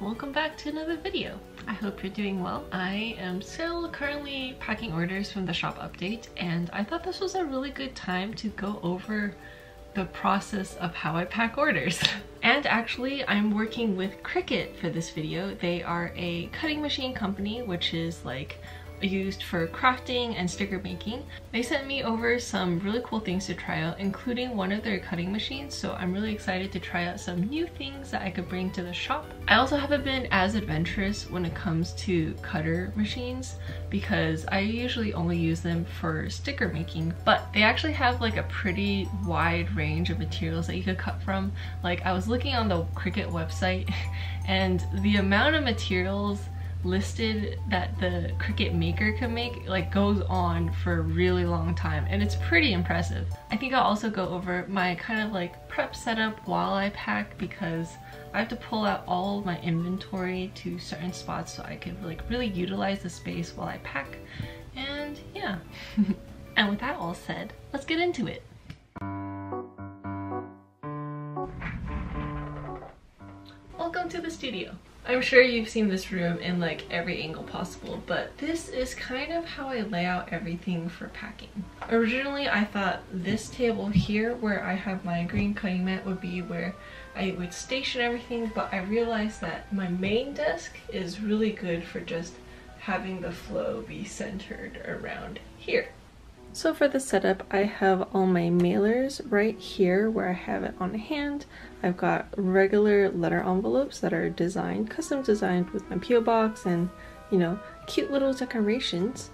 welcome back to another video. I hope you're doing well. I am still currently packing orders from the shop update, and I thought this was a really good time to go over the process of how I pack orders. And actually, I'm working with Cricut for this video. They are a cutting machine company, which is like used for crafting and sticker making. They sent me over some really cool things to try out, including one of their cutting machines, so I'm really excited to try out some new things that I could bring to the shop. I also haven't been as adventurous when it comes to cutter machines because I usually only use them for sticker making, but they actually have like a pretty wide range of materials that you could cut from. Like, I was looking on the Cricut website and the amount of materials listed that the Cricut maker can make like goes on for a really long time, and it's pretty impressive. I think I'll also go over my kind of like prep setup while I pack, because I have to pull out all my inventory to certain spots so I can like really utilize the space while I pack. And yeah. And with that all said, let's get into it. Welcome to the studio. I'm sure you've seen this room in like every angle possible, but this is kind of how I lay out everything for packing. Originally, I thought this table here where I have my green cutting mat would be where I would station everything, but I realized that my main desk is really good for just having the flow be centered around here. So for the setup, I have all my mailers right here where I have it on hand. I've got regular letter envelopes that are designed, custom designed with my P.O box and, you know, cute little decorations.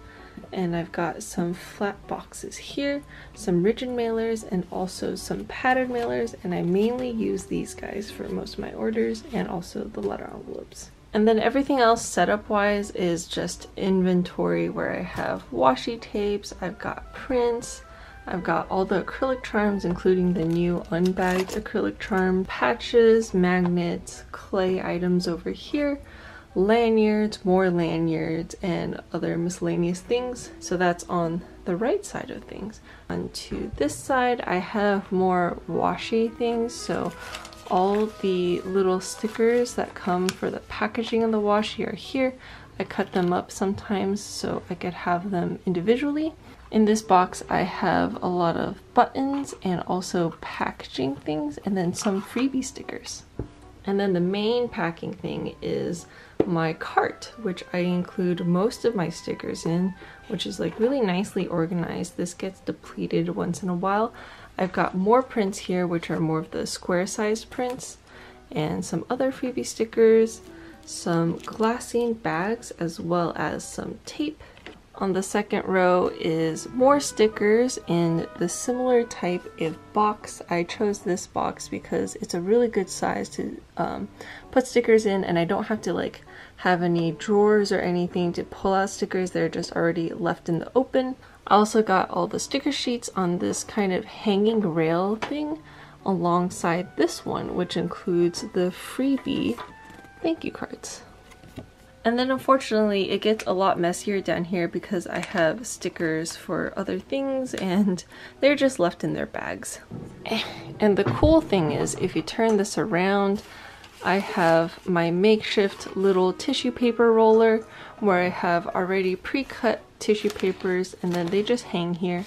And I've got some flat boxes here, some rigid mailers, and also some padded mailers. And I mainly use these guys for most of my orders and also the letter envelopes. And then everything else setup wise is just inventory where I have washi tapes, I've got prints, I've got all the acrylic charms, including the new unbagged acrylic charm, patches, magnets, clay items over here, lanyards, more lanyards, and other miscellaneous things. So that's on the right side of things. Onto this side, I have more washi things. So all the little stickers that come for the packaging of the washi are here. I cut them up sometimes so I could have them individually. In this box I have a lot of buttons and also packaging things, and then some freebie stickers. And then the main packing thing is my cart, which I include most of my stickers in, which is like really nicely organized. This gets depleted once in a while. I've got more prints here, which are more of the square sized prints, and some other freebie stickers, some glassine bags, as well as some tape. On the second row is more stickers in the similar type of box. I chose this box because it's a really good size to put stickers in, and I don't have to like have any drawers or anything to pull out stickers. They're just already left in the open. I also got all the sticker sheets on this kind of hanging rail thing alongside this one, which includes the freebie thank you cards. And then unfortunately it gets a lot messier down here because I have stickers for other things and they're just left in their bags. And the cool thing is, if you turn this around, I have my makeshift little tissue paper roller where I have already pre-cut tissue papers, and then they just hang here.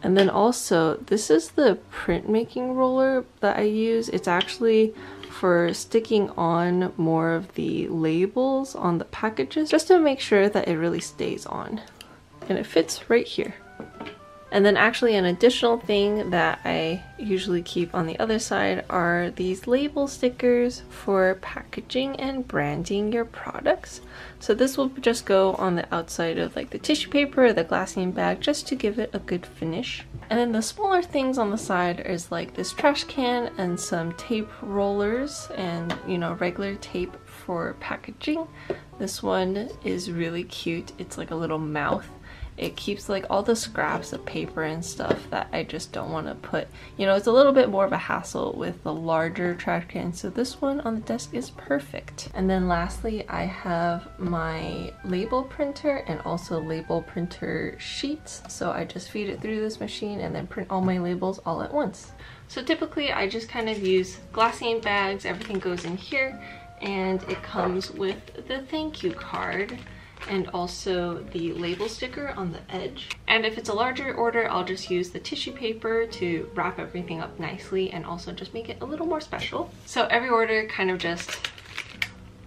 And then also, this is the printmaking roller that I use. It's actually for sticking on more of the labels on the packages, just to make sure that it really stays on. And it fits right here. And then actually an additional thing that I usually keep on the other side are these label stickers for packaging and branding your products. So this will just go on the outside of like the tissue paper or the glassine bag, just to give it a good finish. And then the smaller things on the side is like this trash can and some tape rollers and, you know, regular tape for packaging. This one is really cute. It's like a little mouth. It keeps like all the scraps of paper and stuff that I just don't want to put. You know, it's a little bit more of a hassle with the larger trash can, so this one on the desk is perfect. And then lastly, I have my label printer and also label printer sheets. So I just feed it through this machine and then print all my labels all at once. So typically I just kind of use glassine bags, everything goes in here, and it comes with the thank you card and also the label sticker on the edge. And if it's a larger order, I'll just use the tissue paper to wrap everything up nicely and also just make it a little more special. So every order kind of just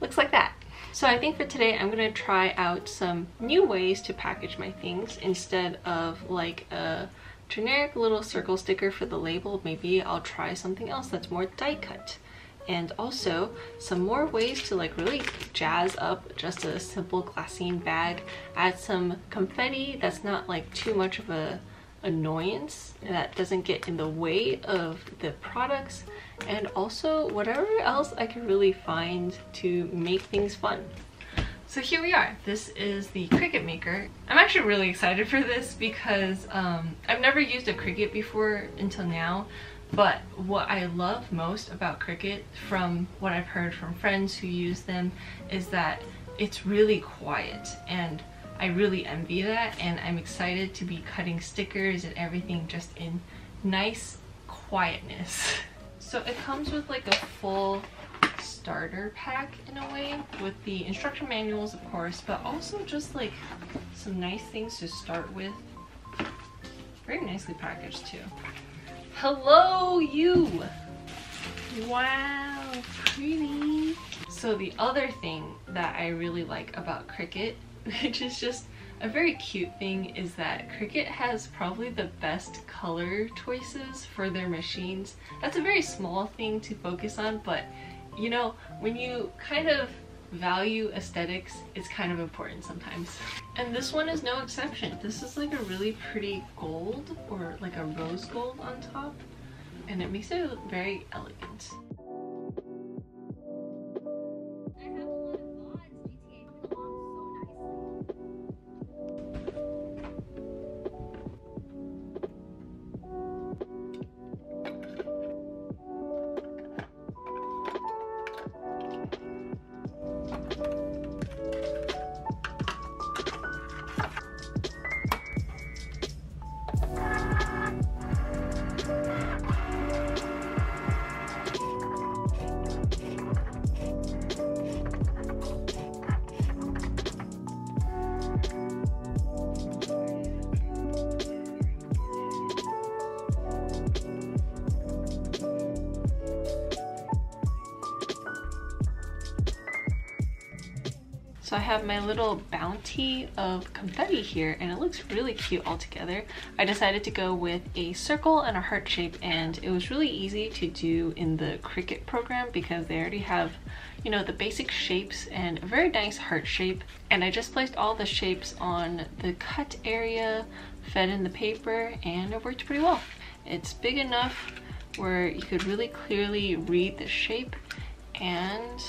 looks like that. So I think for today, I'm gonna try out some new ways to package my things. Instead of like a generic little circle sticker for the label, maybe I'll try something else that's more die cut. And also some more ways to like really jazz up just a simple glassine bag. Add some confetti that's not like too much of a annoyance, that doesn't get in the way of the products, and also whatever else I can really find to make things fun. So here we are. This is the Cricut maker. I'm actually really excited for this because I've never used a Cricut before until now. But what I love most about Cricut, from what I've heard from friends who use them, is that it's really quiet, and I really envy that, and I'm excited to be cutting stickers and everything just in nice quietness. So it comes with like a full starter pack in a way, with the instruction manuals of course, but also just like some nice things to start with. Very nicely packaged too. Hello, you! Wow, pretty! So the other thing that I really like about Cricut, which is just a very cute thing, is that Cricut has probably the best color choices for their machines. That's a very small thing to focus on, but you know, when you kind of value aesthetics, it's kind of important sometimes. And this one is no exception. This is like a really pretty gold, or like a rose gold on top, and it makes it look very elegant. So I have my little bounty of confetti here, and it looks really cute all together. I decided to go with a circle and a heart shape, and it was really easy to do in the Cricut program because they already have, you know, the basic shapes and a very nice heart shape. And I just placed all the shapes on the cut area, fed in the paper, and it worked pretty well. It's big enough where you could really clearly read the shape, and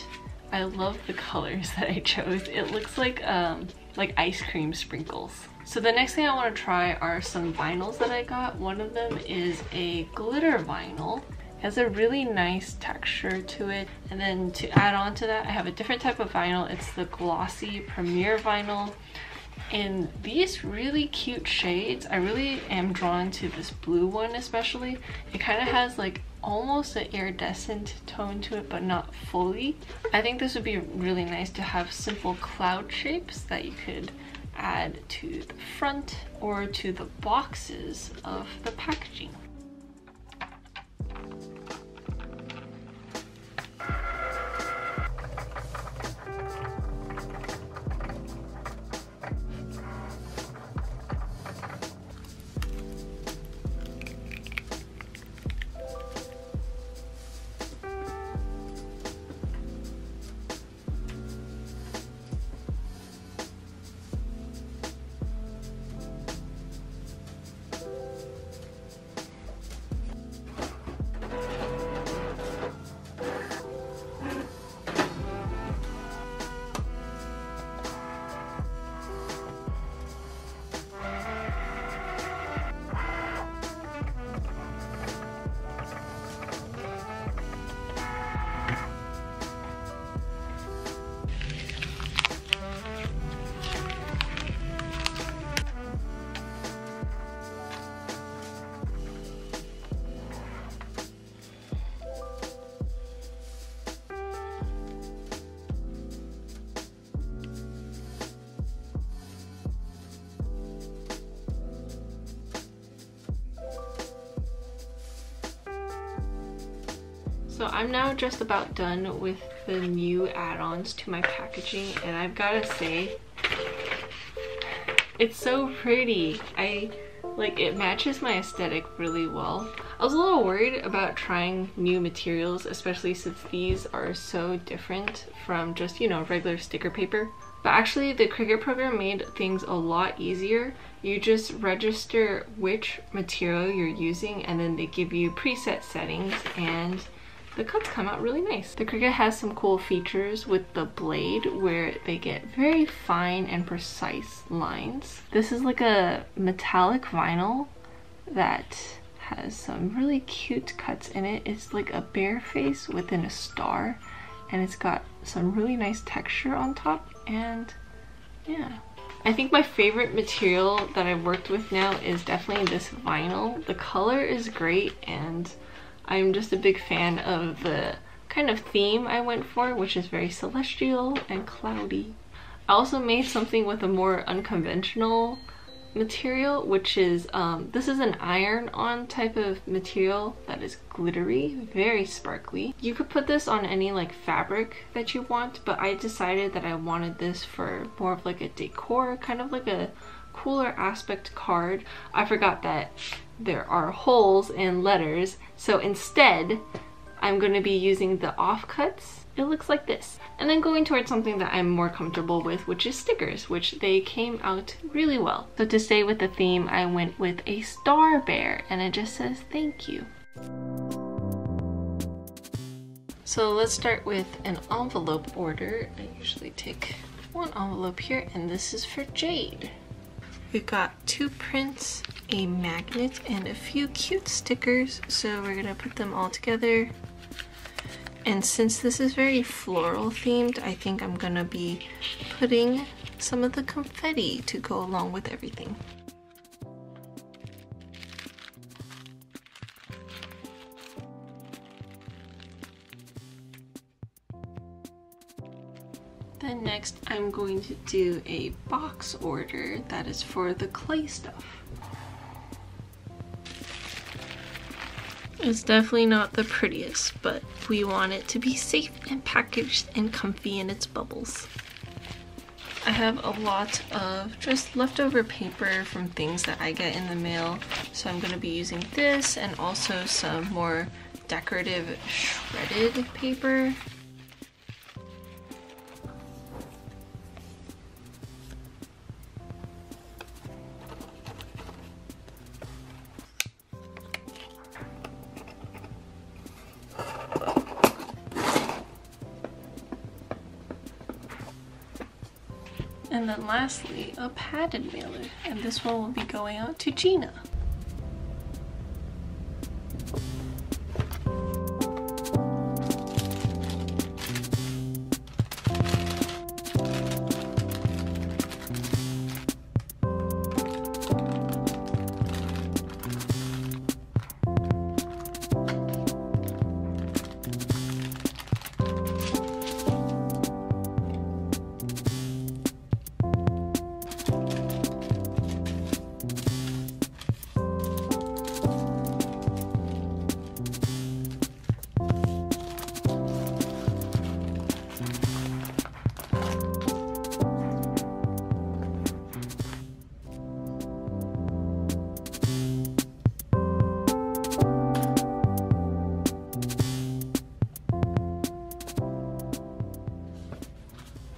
I love the colors that I chose. It looks like ice cream sprinkles. So the next thing I want to try are some vinyls that I got. One of them is a glitter vinyl. It has a really nice texture to it. And then to add on to that, I have a different type of vinyl. It's the glossy Premier vinyl. In these really cute shades, I really am drawn to this blue one especially. It kind of has like almost an iridescent tone to it, but not fully. I think this would be really nice to have simple cloud shapes that you could add to the front or to the boxes of the packaging. So I'm now just about done with the new add-ons to my packaging, and I've gotta say, it's so pretty. It matches my aesthetic really well. I was a little worried about trying new materials, especially since these are so different from just, you know, regular sticker paper. But actually the Cricut program made things a lot easier. You just register which material you're using and then they give you preset settings and the cuts come out really nice. The Cricut has some cool features with the blade where they get very fine and precise lines. This is like a metallic vinyl that has some really cute cuts in it. It's like a bear face within a star and it's got some really nice texture on top, and yeah. I think my favorite material that I've worked with now is definitely this vinyl. The color is great and I'm just a big fan of the kind of theme I went for, which is very celestial and cloudy. I also made something with a more unconventional material, which is, this is an iron-on type of material that is glittery, very sparkly. You could put this on any like fabric that you want, but I decided that I wanted this for more of like a decor, kind of like a cooler aspect card. I forgot that there are holes in letters, so instead I'm going to be using the offcuts. It looks like this. And then going towards something that I'm more comfortable with, which is stickers, which they came out really well. So to stay with the theme, I went with a star bear and it just says thank you. So let's start with an envelope order. I usually take one envelope here, and this is for Jade. We've got 2 prints, a magnet, and a few cute stickers, so we're gonna put them all together. And since this is very floral themed, I think I'm gonna be putting some of the confetti to go along with everything. Then next I'm going to do a box order that is for the clay stuff. It's definitely not the prettiest, but we want it to be safe and packaged and comfy in its bubbles. I have a lot of just leftover paper from things that I get in the mail, so I'm going to be using this and also some more decorative shredded paper. And then lastly, a padded mailer, and this one will be going out to Gina.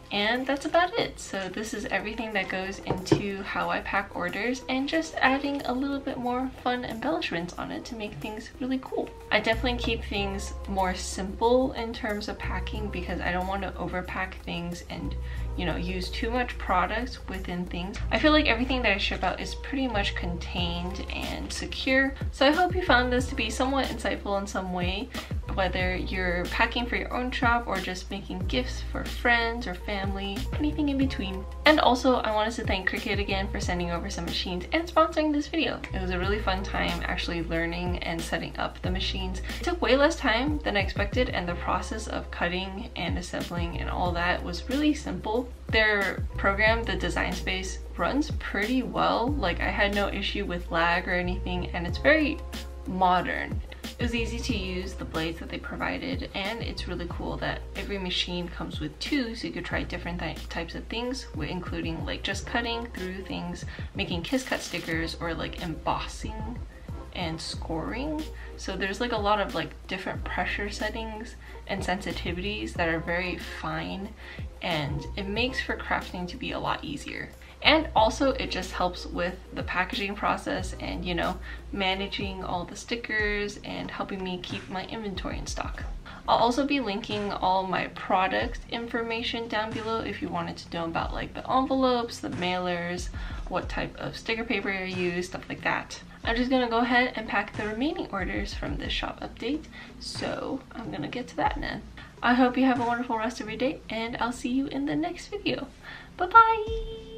And that's about it. So this is everything that goes into how I pack orders, and just adding a little bit more fun embellishments on it to make things really cool. I definitely keep things more simple in terms of packing because I don't want to overpack things and, you know, use too much product within things. I feel like everything that I ship out is pretty much contained and secure. So I hope you found this to be somewhat insightful in some way, whether you're packing for your own shop or just making gifts for friends or family, anything in between. And also I wanted to thank Cricut again for sending over some machines and sponsoring this video. It was a really fun time actually learning and setting up the machines. It took way less time than I expected, and the process of cutting and assembling and all that was really simple. Their program, the Design Space, runs pretty well. Like, I had no issue with lag or anything, and it's very modern. It was easy to use, the blades that they provided, and it's really cool that every machine comes with two, so you could try different types of things, including like just cutting through things, making kiss cut stickers, or like embossing and scoring. So there's like a lot of like different pressure settings and sensitivities that are very fine, and it makes for crafting to be a lot easier. And also it just helps with the packaging process and, you know, managing all the stickers and helping me keep my inventory in stock. I'll also be linking all my product information down below if you wanted to know about like the envelopes, the mailers, what type of sticker paper I use, stuff like that. I'm just gonna go ahead and pack the remaining orders from this shop update, so I'm gonna get to that now. I hope you have a wonderful rest of your day, and I'll see you in the next video. Bye bye!